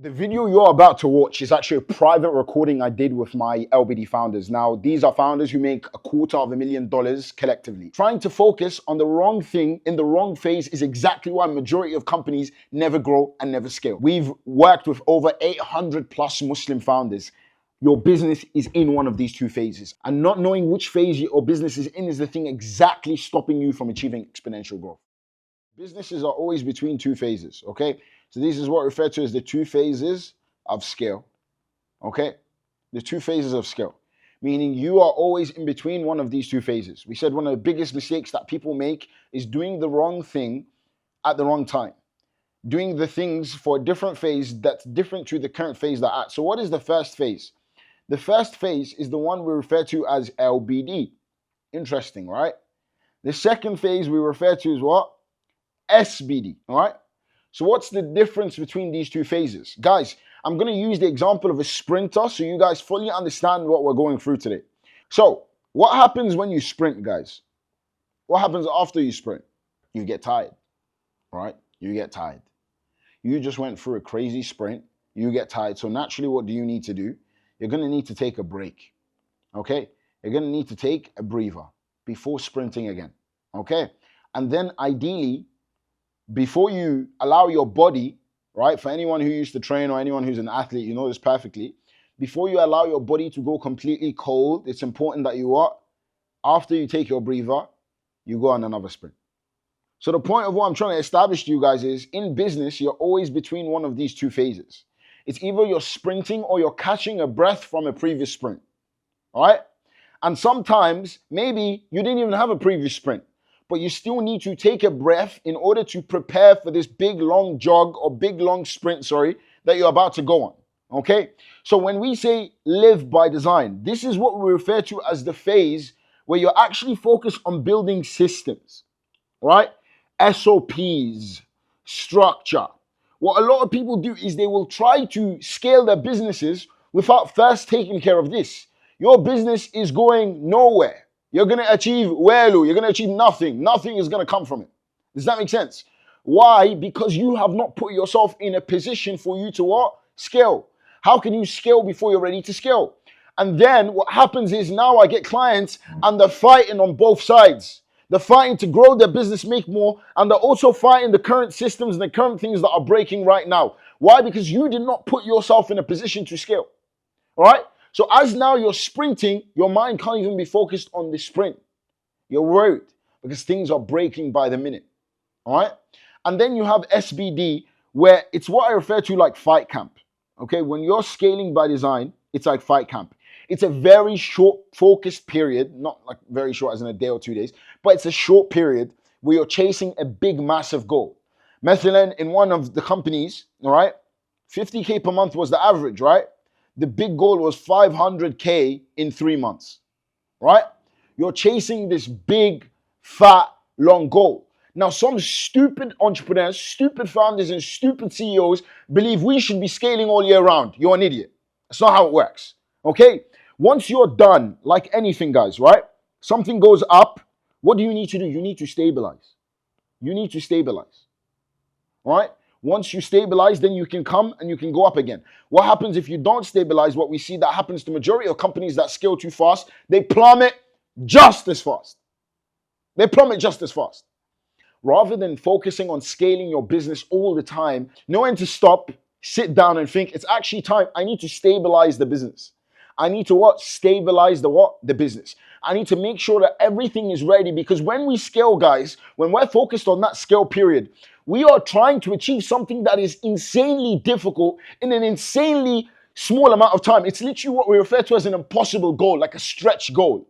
The video you're about to watch is actually a private recording I did with my LBD founders. Now, these are founders who make $250,000 collectively. Trying to focus on the wrong thing in the wrong phase is exactly why majority of companies never grow and never scale. We've worked with over 800 plus Muslim founders. Your business is in one of these two phases. And not knowing which phase your business is in is the thing exactly stopping you from achieving exponential growth. Businesses are always between two phases, okay? So this is what referred to as the two phases of scale, okay? The two phases of scale, meaning you are always in between one of these two phases. We said one of the biggest mistakes that people make is doing the wrong thing at the wrong time, doing the things for a different phase that's different to the current phase they're at. So what is the first phase? The first phase is the one we refer to as LBD. Interesting, right? The second phase we refer to as what? SBD, all right? So what's the difference between these two phases? Guys, I'm going to use the example of a sprinter so you guys fully understand what we're going through today. So what happens when you sprint, guys? What happens after you sprint? You get tired, right? You get tired. You just went through a crazy sprint. You get tired. So naturally, what do you need to do? You're going to need to take a break, okay? You're going to need to take a breather before sprinting again, okay? And then ideally, before you allow your body, right, for anyone who used to train or anyone who's an athlete, you know this perfectly, before you allow your body to go completely cold, it's important that you what? After you take your breather, you go on another sprint. So the point of what I'm trying to establish to you guys is, in business, you're always between one of these two phases. It's either you're sprinting or you're catching a breath from a previous sprint, all right? And sometimes, maybe you didn't even have a previous sprint, but you still need to take a breath in order to prepare for this big long jog or big long sprint, that you're about to go on, okay? So when we say live by design, this is what we refer to as the phase where you're actually focused on building systems, right? SOPs, structure. What a lot of people do is they will try to scale their businesses without first taking care of this. Your business is going nowhere. You're going to achieve welu. You're going to achieve nothing. Nothing is going to come from it. Does that make sense? Why? Because you have not put yourself in a position for you to what? Scale. How can you scale before you're ready to scale? And then what happens is now I get clients and they're fighting on both sides. They're fighting to grow their business, make more, and they're also fighting the current systems and the current things that are breaking right now. Why? Because you did not put yourself in a position to scale. All right? So as now you're sprinting, your mind can't even be focused on the sprint. You're worried because things are breaking by the minute, all right? And then you have SBD, where it's what I refer to like fight camp, okay? When you're scaling by design, it's like fight camp. It's a very short focused period, not like very short as in a day or 2 days, but it's a short period where you're chasing a big, massive goal. Methalan, in one of the companies, all right, 50K per month was the average, right? The big goal was 500K in 3 months, right? You're chasing this big, fat, long goal. Now, some stupid entrepreneurs, stupid founders, and stupid CEOs believe we should be scaling all year round. You're an idiot. That's not how it works, okay? Once you're done, like anything, guys, right? Something goes up. What do you need to do? You need to stabilize. You need to stabilize, all right? Once you stabilize, then you can come and you can go up again. What happens if you don't stabilize? What we see that happens to majority of companies that scale too fast, they plummet just as fast. They plummet just as fast. Rather than focusing on scaling your business all the time, know when to stop, sit down and think, it's actually time. I need to stabilize the business. I need to what? Stabilize the what? The business. I need to make sure that everything is ready, because when we scale, guys, when we're focused on that scale period, we are trying to achieve something that is insanely difficult in an insanely small amount of time. It's literally what we refer to as an impossible goal, like a stretch goal.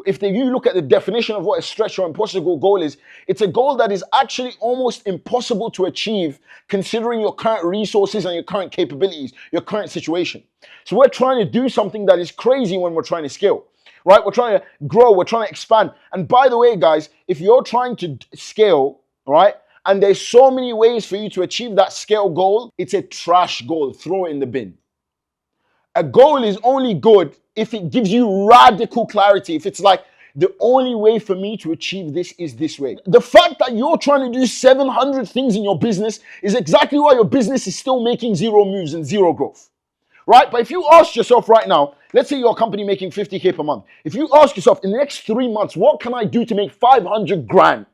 If you look at the definition of what a stretch or impossible goal is, it's a goal that is actually almost impossible to achieve considering your current resources and your current capabilities, your current situation. So we're trying to do something that is crazy when we're trying to scale, right? We're trying to grow, we're trying to expand. And by the way, guys, if you're trying to scale, right, and there's so many ways for you to achieve that scale goal, it's a trash goal. Throw it in the bin. A goal is only good if it gives you radical clarity. If it's like, The only way for me to achieve this is this way. The fact that you're trying to do 700 things in your business is exactly why your business is still making zero moves and zero growth. Right? But if you ask yourself right now, let's say you're a company making 50K per month. If you ask yourself in the next 3 months, what can I do to make 500 grand?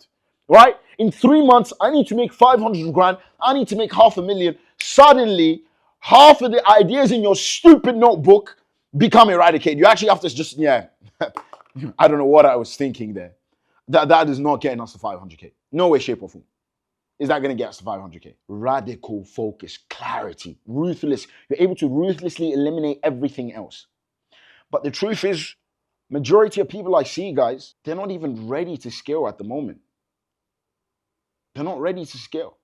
Right? In 3 months, I need to make 500 grand. I need to make 500,000. Suddenly, half of the ideas in your stupid notebook become eradicated. You actually have to just, I don't know what I was thinking there. That is not getting us to 500K. No way, shape, or form. Is that going to get us to 500K? Radical focus, clarity, ruthless. You're able to ruthlessly eliminate everything else. But the truth is, majority of people I see, guys, they're not even ready to scale at the moment. They're not ready to scale.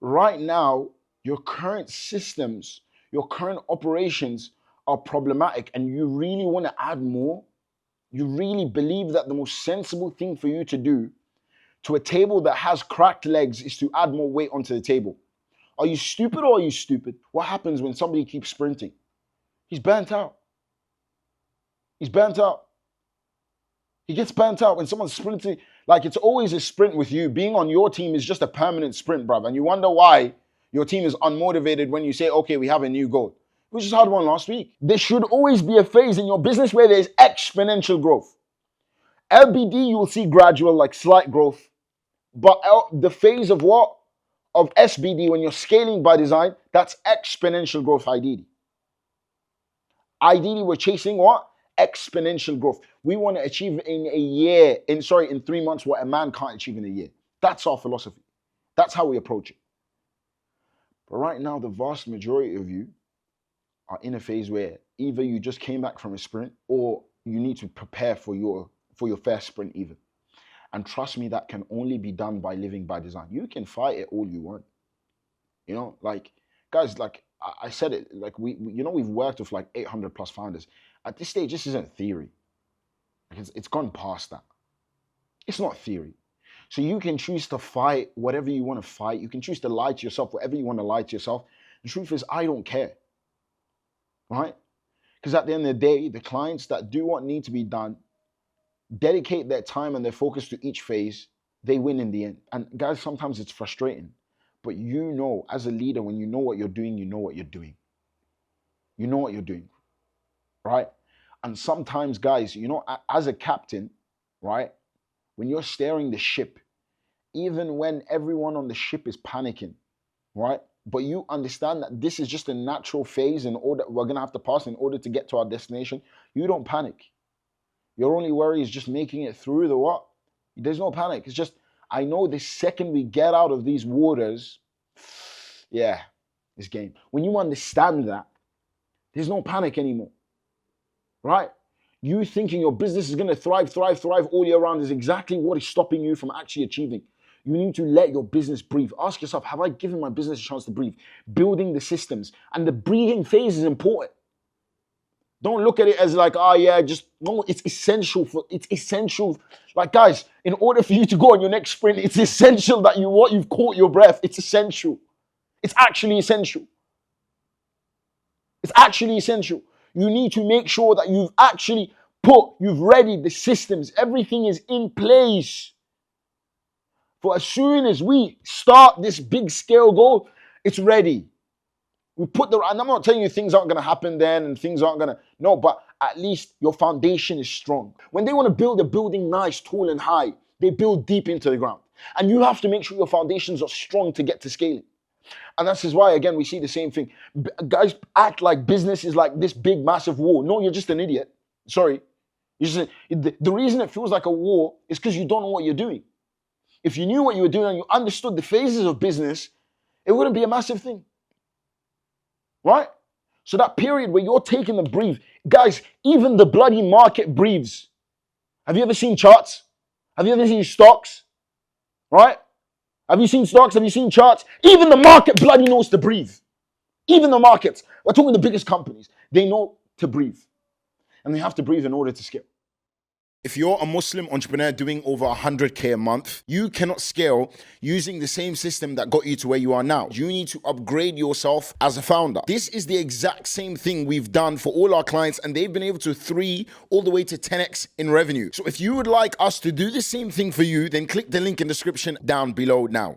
Right now, your current systems, your current operations are problematic, and you really want to add more. You really believe that the most sensible thing for you to do to a table that has cracked legs is to add more weight onto the table. Are you stupid or are you stupid? What happens when somebody keeps sprinting? He's burnt out. He's burnt out. He gets burnt out when someone's sprinting. Like, it's always a sprint with you. Being on your team is just a permanent sprint, bruv. And you wonder why your team is unmotivated when you say, okay, we have a new goal. We just had one last week. There should always be a phase in your business where there's exponential growth. LBD, you will see gradual, like slight growth. But the phase of what? Of SBD, when you're scaling by design, that's exponential growth ideally. Ideally, we're chasing what? Exponential growth. We want to achieve in 3 months what a man can't achieve in a year. That's our philosophy. That's how we approach it. But right now, the vast majority of you are in a phase where either you just came back from a sprint or you need to prepare for your first sprint even. And trust me, that can only be done by living by design. You can fight it all you want. You know, like, guys, like I said it, like we've worked with like 800 plus founders. At this stage, this isn't theory. Like it's gone past that. It's not theory. So you can choose to fight whatever you want to fight. You can choose to lie to yourself, whatever you want to lie to yourself. The truth is, I don't care. Right? Because at the end of the day, the clients that do what needs to be done, dedicate their time and their focus to each phase, they win in the end. And guys, sometimes it's frustrating. But you know, as a leader, when you know what you're doing, you know what you're doing. You know what you're doing. Right? And sometimes, guys, you know, as a captain, right, when you're steering the ship, even when everyone on the ship is panicking, right, but you understand that this is just a natural phase in order we're going to have to pass in order to get to our destination, you don't panic. Your only worry is just making it through the what? There's no panic. It's just, I know the second we get out of these waters, it's game. When you understand that, there's no panic anymore. Right? You thinking your business is going to thrive all year round is exactly what is stopping you from actually achieving. You need to let your business breathe. Ask yourself, have I given my business a chance to breathe? Building the systems. And the breathing phase is important. Don't look at it as like, no, it's essential. Like, guys, in order for you to go on your next sprint, it's essential that you've caught your breath. It's essential. It's actually essential. It's actually essential. You need to make sure that you've readied the systems. Everything is in place. For as soon as we start this big scale goal, it's ready. And I'm not telling you things aren't going to happen then and things aren't going to, no, but at least your foundation is strong. When they want to build a building nice, tall and high, they build deep into the ground. And you have to make sure your foundations are strong to get to scaling. And that's why, again, we see the same thing. Guys act like business is like this big, massive war. No, you're just an idiot. Sorry. The reason it feels like a war is because you don't know what you're doing. If you knew what you were doing and you understood the phases of business, it wouldn't be a massive thing. Right? So that period where you're taking a breathe, guys, even the bloody market breathes. Have you ever seen charts? Have you ever seen stocks? Right? Have you seen stocks? Have you seen charts? Even the market bloody knows to breathe. Even the markets. We're talking the biggest companies. They know to breathe. And they have to breathe in order to scale. If you're a Muslim entrepreneur doing over 100K a month, you cannot scale using the same system that got you to where you are now. You need to upgrade yourself as a founder. This is the exact same thing we've done for all our clients, and they've been able to 3 all the way to 10x in revenue. So if you would like us to do the same thing for you, then click the link in the description down below now.